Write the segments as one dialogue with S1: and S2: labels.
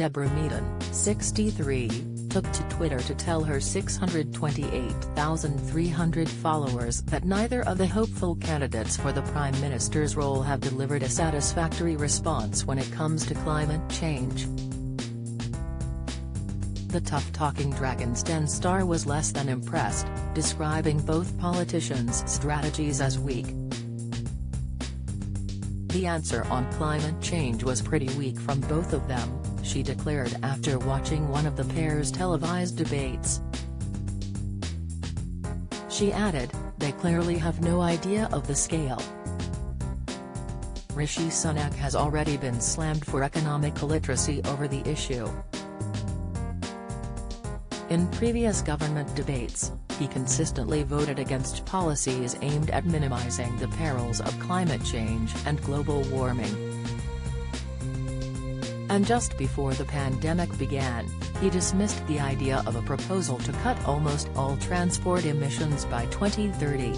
S1: Deborah Meaden, 63, took to Twitter to tell her 628,300 followers that neither of the hopeful candidates for the Prime Minister's role have delivered a satisfactory response when it comes to climate change. The tough-talking Dragon's Den star was less than impressed, describing both politicians' strategies as weak. "The answer on climate change was pretty weak from both of them," she declared after watching one of the pair's televised debates. She added, "They clearly have no idea of the scale." Rishi Sunak has already been slammed for economic illiteracy over the issue. In previous government debates, he consistently voted against policies aimed at minimizing the perils of climate change and global warming. And just before the pandemic began, he dismissed the idea of a proposal to cut almost all transport emissions by 2030.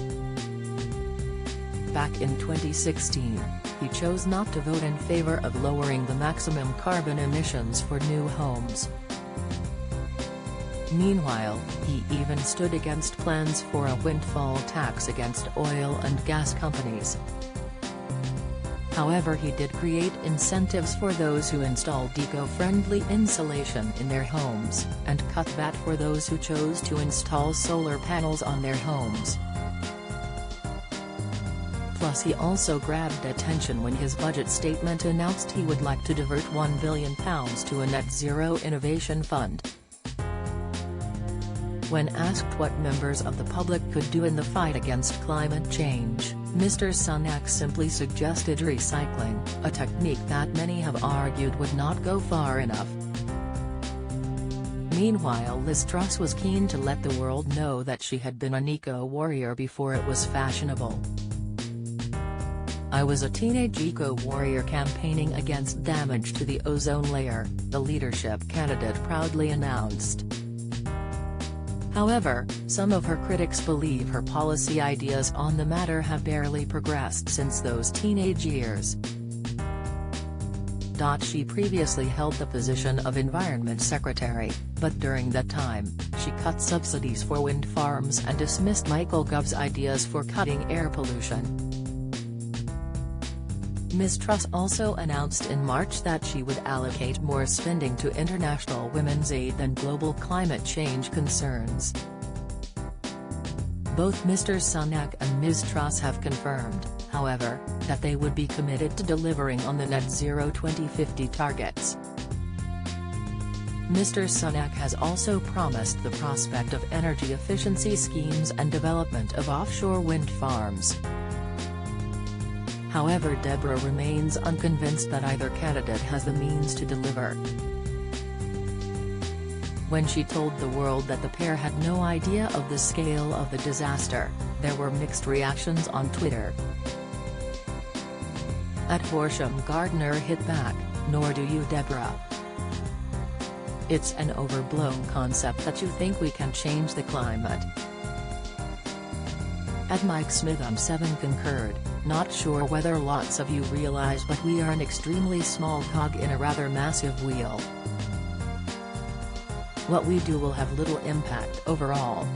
S1: Back in 2016, he chose not to vote in favor of lowering the maximum carbon emissions for new homes. Meanwhile, he even stood against plans for a windfall tax against oil and gas companies. However, he did create incentives for those who installed eco-friendly insulation in their homes, and cut VAT for those who chose to install solar panels on their homes. Plus, he also grabbed attention when his budget statement announced he would like to divert £1 billion to a net zero innovation fund. When asked what members of the public could do in the fight against climate change, Mr. Sunak simply suggested recycling, a technique that many have argued would not go far enough. Meanwhile, Liz Truss was keen to let the world know that she had been an eco-warrior before it was fashionable. "I was a teenage eco-warrior campaigning against damage to the ozone layer," the leadership candidate proudly announced. However, some of her critics believe her policy ideas on the matter have barely progressed since those teenage years. She previously held the position of Environment Secretary, but during that time, she cut subsidies for wind farms and dismissed Michael Gove's ideas for cutting air pollution. Ms. Truss also announced in March that she would allocate more spending to international women's aid than global climate change concerns. Both Mr. Sunak and Ms. Truss have confirmed, however, that they would be committed to delivering on the net zero 2050 targets. Mr. Sunak has also promised the prospect of energy efficiency schemes and development of offshore wind farms. However, Deborah remains unconvinced that either candidate has the means to deliver. When she told the world that the pair had no idea of the scale of the disaster, there were mixed reactions on Twitter. At Horsham Gardner hit back, "Nor do you, Deborah. It's an overblown concept that you think we can change the climate." At Mike Smitham 7 concurred, "Not sure whether lots of you realize but we are an extremely small cog in a rather massive wheel. What we do will have little impact overall."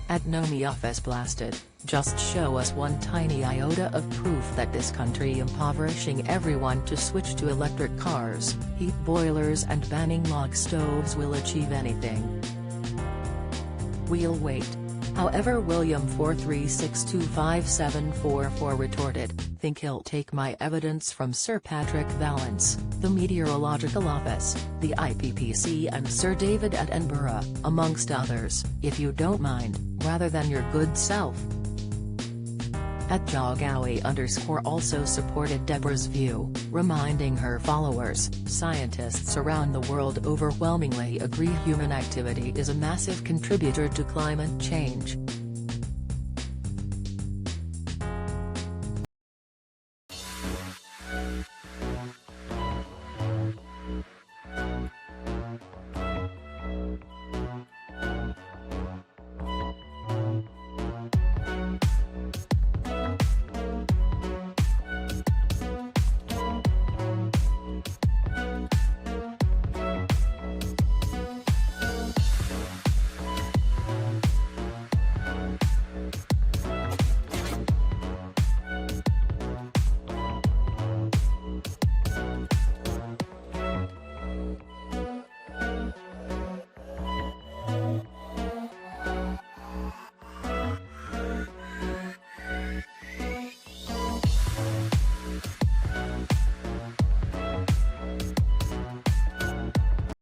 S1: At Nomi Office blasted, "Just show us one tiny iota of proof that this country impoverishing everyone to switch to electric cars, heat boilers and banning log stoves will achieve anything. We'll wait." However, William 436257444 retorted, "Think he'll take my evidence from Sir Patrick Vallance, the Meteorological Office, the IPPC and Sir David Attenborough, amongst others, if you don't mind, rather than your good self." At Jogawi_ also supported Deborah's view, reminding her followers, "Scientists around the world overwhelmingly agree human activity is a massive contributor to climate change."